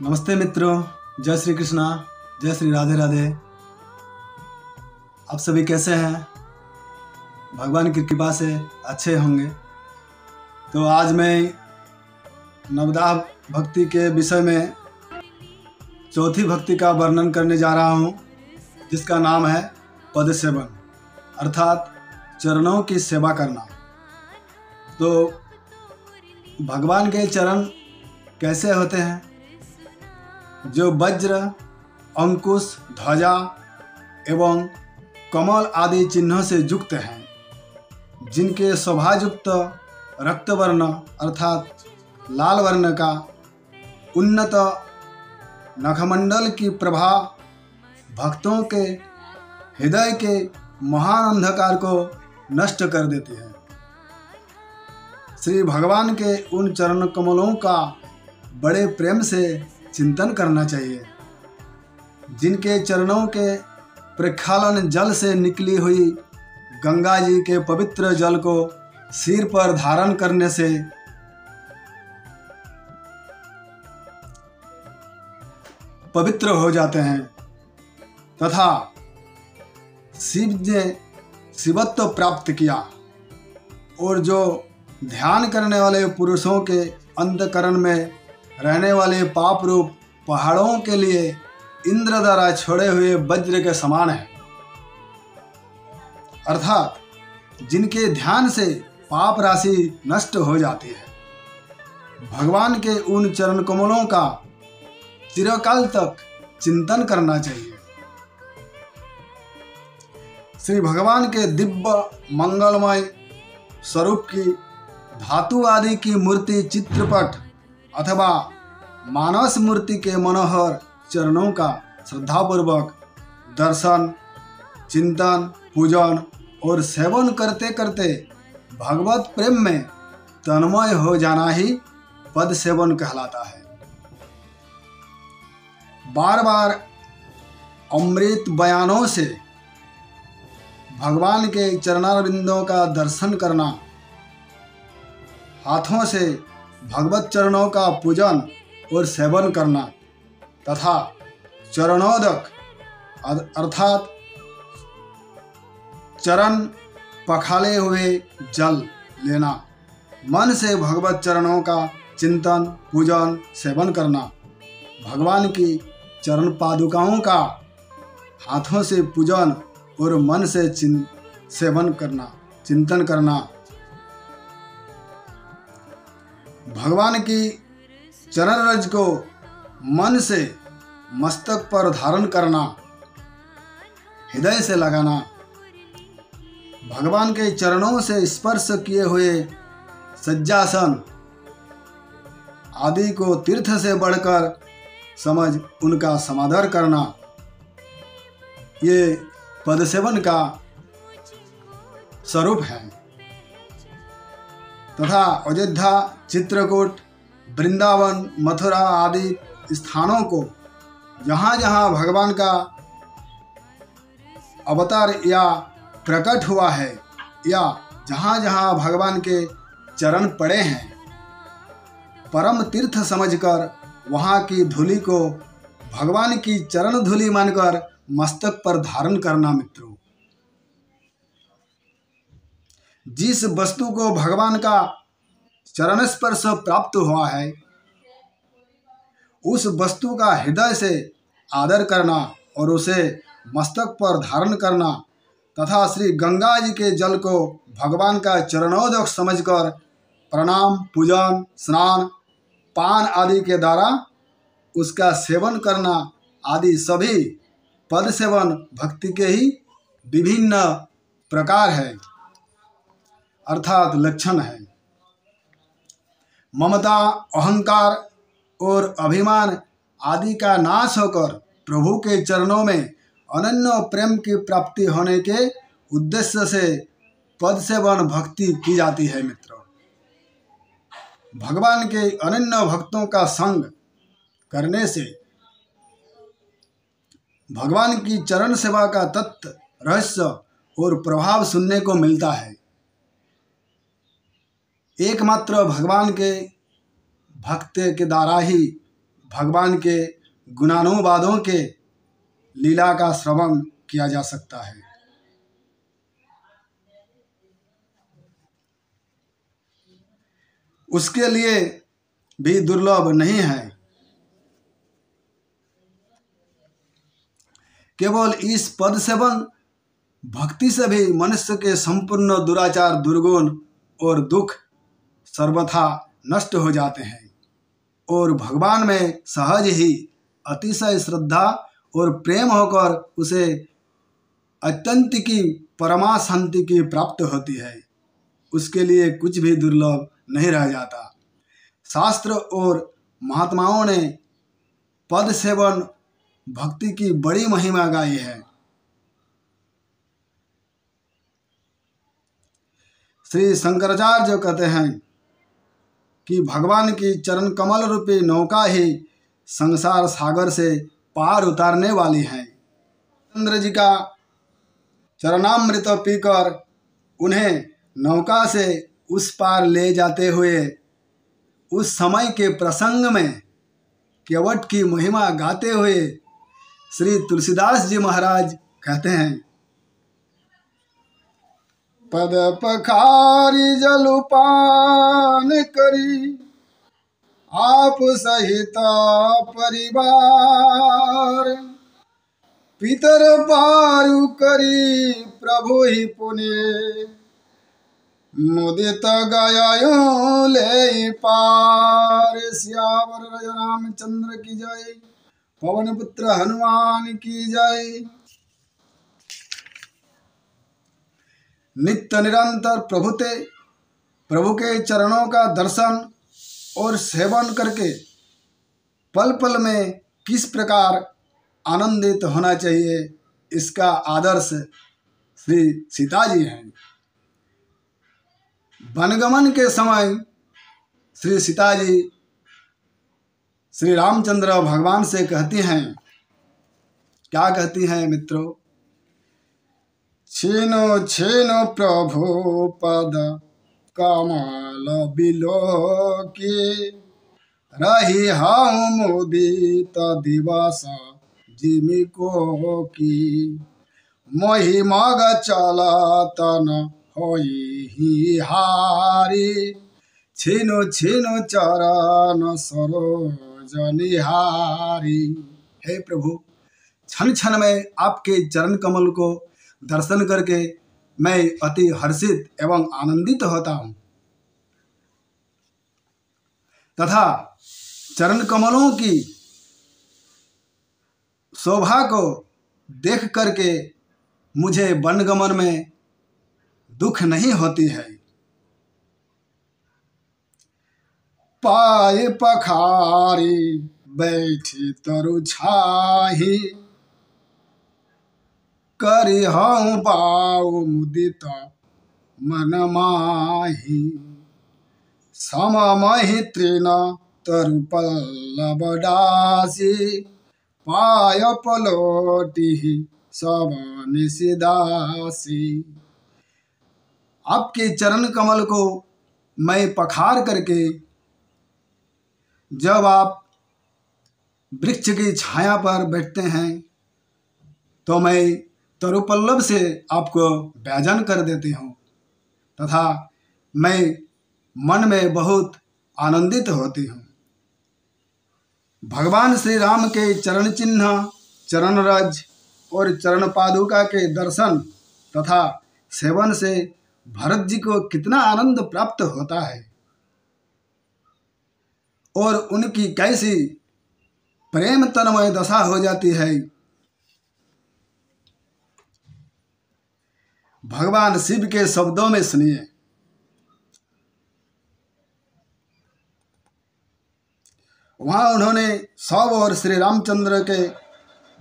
नमस्ते मित्रों, जय श्री कृष्णा, जय श्री राधे राधे। आप सभी कैसे हैं? भगवान की कृपा से अच्छे होंगे। तो आज मैं नवदाह भक्ति के विषय में चौथी भक्ति का वर्णन करने जा रहा हूँ, जिसका नाम है पद सेवन, अर्थात चरणों की सेवा करना। तो भगवान के चरण कैसे होते हैं? जो वज्र, अंकुश, ध्वजा एवं कमल आदि चिन्हों से युक्त हैं, जिनके शोभायुक्त रक्तवर्ण अर्थात लाल वर्ण का उन्नत नखमंडल की प्रभा भक्तों के हृदय के महान अंधकार को नष्ट कर देती है। श्री भगवान के उन चरण कमलों का बड़े प्रेम से चिंतन करना चाहिए, जिनके चरणों के प्रक्षालन जल से निकली हुई गंगा जी के पवित्र जल को सिर पर धारण करने से पवित्र हो जाते हैं तथा शिव ने शिवत्व प्राप्त किया। और जो ध्यान करने वाले पुरुषों के अंतकरण में रहने वाले पाप रूप पहाड़ों के लिए इंद्र द्वारा छोड़े हुए वज्र के समान है, अर्थात जिनके ध्यान से पाप राशि नष्ट हो जाती है। भगवान के उन चरण कमलों का चिरकाल तक चिंतन करना चाहिए। श्री भगवान के दिव्य मंगलमय स्वरूप की धातु आदि की मूर्ति, चित्रपट अथवा मानस मूर्ति के मनोहर चरणों का श्रद्धापूर्वक दर्शन, चिंतन, पूजन और सेवन करते करते भगवत प्रेम में तन्मय हो जाना ही पद सेवन कहलाता है। बार बार अमृत बयानों से भगवान के चरणारविंदों का दर्शन करना, हाथों से भगवत चरणों का पूजन और सेवन करना तथा चरणोदक अर्थात चरण पखाले हुए जल लेना, मन से भगवत चरणों का चिंतन, पूजन, सेवन करना, भगवान की चरण पादुकाओं का हाथों से पूजन और मन से सेवन करना, चिंतन करना, भगवान की चरण रज को मन से मस्तक पर धारण करना, हृदय से लगाना, भगवान के चरणों से स्पर्श किए हुए सज्जासन आदि को तीर्थ से बढ़कर समझ उनका समादर करना, ये पद सेवन का स्वरूप है। तथा अयोध्या, चित्रकूट, वृंदावन, मथुरा आदि स्थानों को जहाँ जहाँ भगवान का अवतार या प्रकट हुआ है या जहाँ जहाँ भगवान के चरण पड़े हैं, परम तीर्थ समझकर वहाँ की धूलि को भगवान की चरण धूलि मानकर मस्तक पर धारण करना। मित्रों, जिस वस्तु को भगवान का चरण स्पर्श प्राप्त हुआ है, उस वस्तु का हृदय से आदर करना और उसे मस्तक पर धारण करना तथा श्री गंगा जी के जल को भगवान का चरणोदक समझकर प्रणाम, पूजन, स्नान, पान आदि के द्वारा उसका सेवन करना आदि सभी पद सेवन भक्ति के ही विभिन्न प्रकार है, अर्थात लक्षण है। ममता, अहंकार और अभिमान आदि का नाश होकर प्रभु के चरणों में अनन्य प्रेम की प्राप्ति होने के उद्देश्य से पद सेवन भक्ति की जाती है। मित्रों, भगवान के अनन्य भक्तों का संग करने से भगवान की चरण सेवा का तत्व, रहस्य और प्रभाव सुनने को मिलता है। एकमात्र भगवान के भक्त के द्वारा ही भगवान के गुणानुवादों के लीला का श्रवण किया जा सकता है। उसके लिए भी दुर्लभ नहीं है। केवल इस पद सेवन भक्ति से भी मनुष्य के संपूर्ण दुराचार, दुर्गुण और दुख सर्वथा नष्ट हो जाते हैं और भगवान में सहज ही अतिशय श्रद्धा और प्रेम होकर उसे अत्यंत की परमा शांति की प्राप्त होती है। उसके लिए कुछ भी दुर्लभ नहीं रह जाता। शास्त्र और महात्माओं ने पद सेवन भक्ति की बड़ी महिमा गाई है। श्री शंकराचार्य कहते हैं कि भगवान की चरण कमल रूपी नौका ही संसार सागर से पार उतारने वाली है। चंद्र जी का चरणामृत पीकर उन्हें नौका से उस पार ले जाते हुए उस समय के प्रसंग में केवट की महिमा गाते हुए श्री तुलसीदास जी महाराज कहते हैं, पद पखारी जलपान करी आप सहित परिवार, पितर पारु करी प्रभु ही पुण्य मुदित गयो ले पार। सियावर रामचंद्र की जय, पवन पुत्र हनुमान की जय। नित्य निरंतर प्रभु के चरणों का दर्शन और सेवन करके पल पल में किस प्रकार आनंदित होना चाहिए, इसका आदर्श श्री सीता जी हैं। वनगमन के समय श्री सीता जी श्री रामचंद्र भगवान से कहती हैं, क्या कहती हैं मित्रों? छीनो छीनो प्रभु पद कमल बिलोकी, रही हूँ मुदित दिवस जिमि को की, मोहि मग चलतन होई ही हारी, छीनो छीनो चरण सरोज निहारी। हे प्रभु, क्षण क्षण में आपके चरण कमल को दर्शन करके मैं अति हर्षित एवं आनंदित होता हूँ तथा चरण कमलों की शोभा को देख करके मुझे वनगमन में दुख नहीं होती है। पाए पखारी बैठी तरु छाही, करी हूँ बाऊ मुदित मन माही, सममहि तृण तरु पल्लव डासी, पाय पलोटी सब निशिदासी। आपके चरण कमल को मैं पखार करके जब आप वृक्ष की छाया पर बैठते हैं तो मैं तरुपल्लव से आपको व्यजन कर देती हूँ तथा मैं मन में बहुत आनंदित होती हूँ। भगवान श्री राम के चरण चिन्ह, चरण रज और चरण पादुका के दर्शन तथा सेवन से भरत जी को कितना आनंद प्राप्त होता है और उनकी कैसी प्रेम तन्मय दशा हो जाती है। भगवान शिव के शब्दों में सुनिए, वहां उन्होंने सब और श्री रामचंद्र के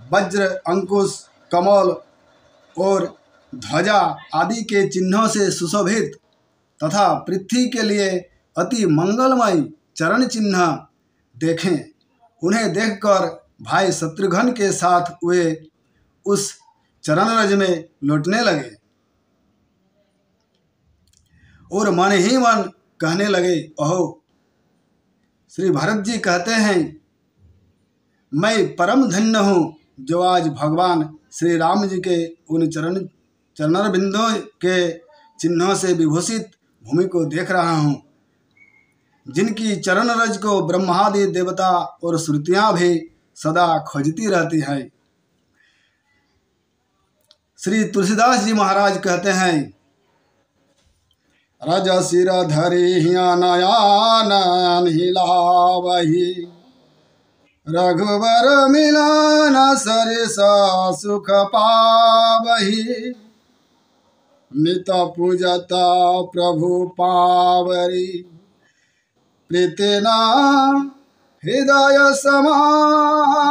वज्र, अंकुश, कमल और ध्वजा आदि के चिन्हों से सुशोभित तथा पृथ्वी के लिए अति मंगलमय चरण चिन्ह देखें। उन्हें देखकर भाई शत्रुघ्न के साथ वे उस चरण रज में लौटने लगे और मन ही मन कहने लगे, ओहो, श्री भरत जी कहते हैं मैं परम धन्य हूँ जो आज भगवान श्री राम जी के उन चरणर बिंदों के चिन्हों से विभूषित भूमि को देख रहा हूँ, जिनकी चरण रज को ब्रह्मादि देवता और श्रुतियाँ भी सदा खोजती रहती है। श्री तुलसीदास जी महाराज कहते हैं, रज सिर धरि नयन हिलावहि, रघुबर मिलन सरिस सुख पावहि, मित पूजत प्रभु पावरी, प्रीतिना हृदय समाति,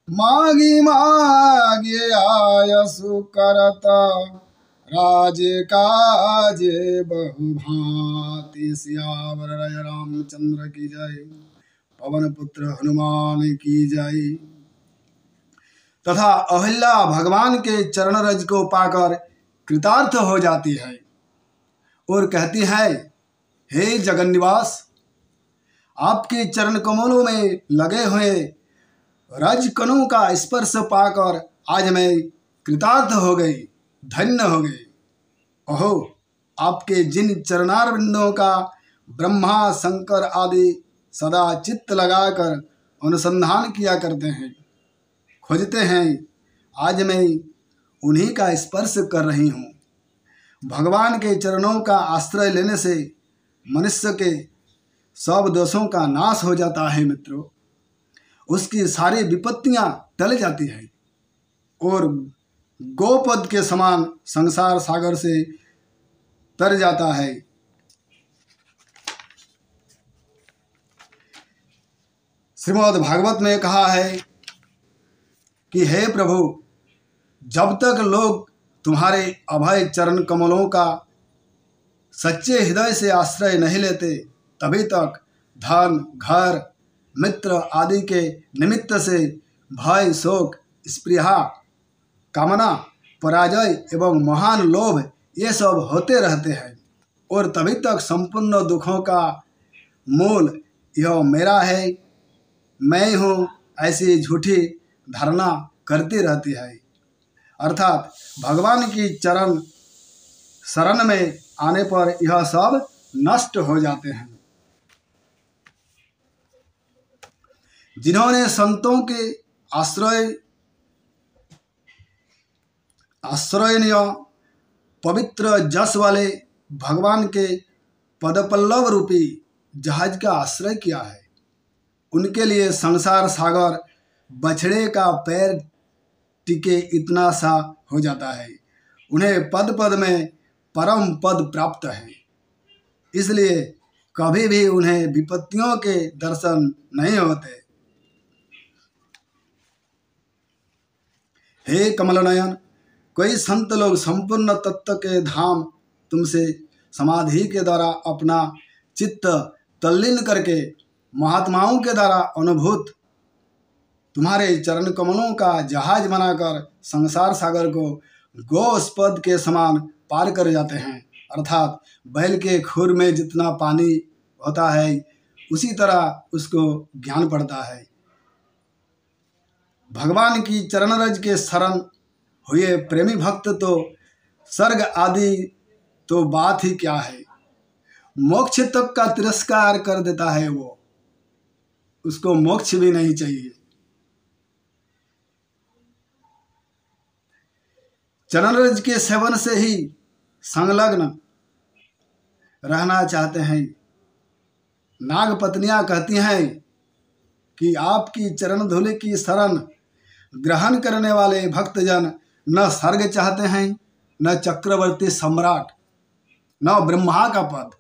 मागी मागी आयसु करत, राज काज बहु भांति। सियावर रामचंद्र की जय, पवन पुत्र हनुमान की जय। तथा अहिल्या भगवान के चरण रज को पाकर कृतार्थ हो जाती है और कहती है, हे जगन्निवास, आपके चरण कमलों में लगे हुए रज कणों का स्पर्श पाकर आज मैं कृतार्थ हो गई, धन्य हो गई। ओहो, आपके जिन चरणार बिंदों का ब्रह्मा शंकर आदि सदा चित्त लगाकर अनुसंधान किया करते हैं, खोजते हैं, आज मैं उन्हीं का स्पर्श कर रही हूँ। भगवान के चरणों का आश्रय लेने से मनुष्य के सब दोषों का नाश हो जाता है मित्रों, उसकी सारी विपत्तियां टल जाती हैं और गोपद के समान संसार सागर से तर जाता है। श्रीमद् भागवत में कहा है कि हे प्रभु, जब तक लोग तुम्हारे अभय चरण कमलों का सच्चे हृदय से आश्रय नहीं लेते, तभी तक धन, घर, मित्र आदि के निमित्त से भय, शोक, स्पृहा, कामना, पराजय एवं महान लोभ ये सब होते रहते हैं और तभी तक संपूर्ण दुखों का मूल यह मेरा है, मैं हूँ, ऐसी झूठी धारणा करती रहती है। अर्थात भगवान की चरण शरण में आने पर यह सब नष्ट हो जाते हैं। जिन्होंने संतों के आश्रयनीय पवित्र जस वाले भगवान के पदपल्लव रूपी जहाज का आश्रय किया है, उनके लिए संसार सागर बछड़े का पैर टिके इतना सा हो जाता है। उन्हें पद पद में परम पद प्राप्त है, इसलिए कभी भी उन्हें विपत्तियों के दर्शन नहीं होते। हे कमलनयन, कोई संत लोग संपूर्ण तत्व के धाम तुमसे समाधि के द्वारा अपना चित्त तल्लीन करके महात्माओं के द्वारा अनुभूत तुम्हारे चरण कमलों का जहाज बनाकर संसार सागर को गोस्पद के समान पार कर जाते हैं। अर्थात बैल के खुर में जितना पानी होता है उसी तरह उसको ज्ञान पड़ता है। भगवान की चरण रज के शरण हुए प्रेमी भक्त तो स्वर्ग आदि तो बात ही क्या है, मोक्ष तक का तिरस्कार कर देता है, वो उसको मोक्ष भी नहीं चाहिए। चरण रज के सेवन से ही संलग्न रहना चाहते हैं। नाग पत्नियां कहती हैं कि आपकी चरण धूलि की शरण ग्रहण करने वाले भक्तजन न स्वर्ग चाहते हैं, न चक्रवर्ती सम्राट, न ब्रह्मा का पद,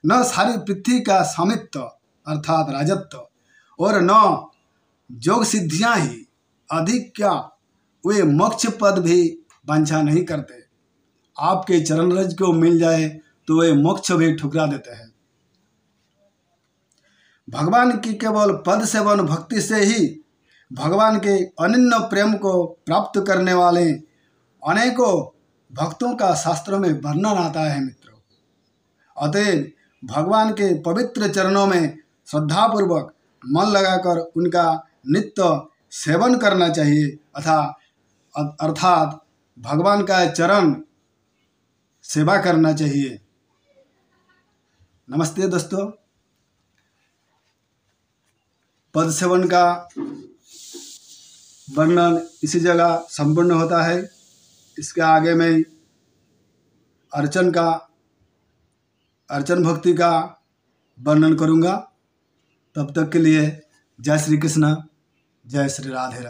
न सारी पृथ्वी का स्वामित्व अर्थात राजत्व, और न योग सिद्धियां ही, अधिक क्या वे मोक्ष पद भी वांछा नहीं करते। आपके चरण रज को मिल जाए तो वे मोक्ष भी ठुकरा देते हैं। भगवान की केवल पद सेवन भक्ति से ही भगवान के अनन्य प्रेम को प्राप्त करने वाले अनेकों भक्तों का शास्त्रों में वर्णन आता है मित्रों। अतएव भगवान के पवित्र चरणों में श्रद्धापूर्वक मन लगाकर उनका नित्य सेवन करना चाहिए अर्थात भगवान का चरण सेवा करना चाहिए। नमस्ते दोस्तों। पद सेवन का वर्णन इसी जगह संपूर्ण होता है। इसके आगे मैं अर्चन भक्ति का वर्णन करूँगा। तब तक के लिए जय श्री कृष्ण, जय श्री राधे राधे।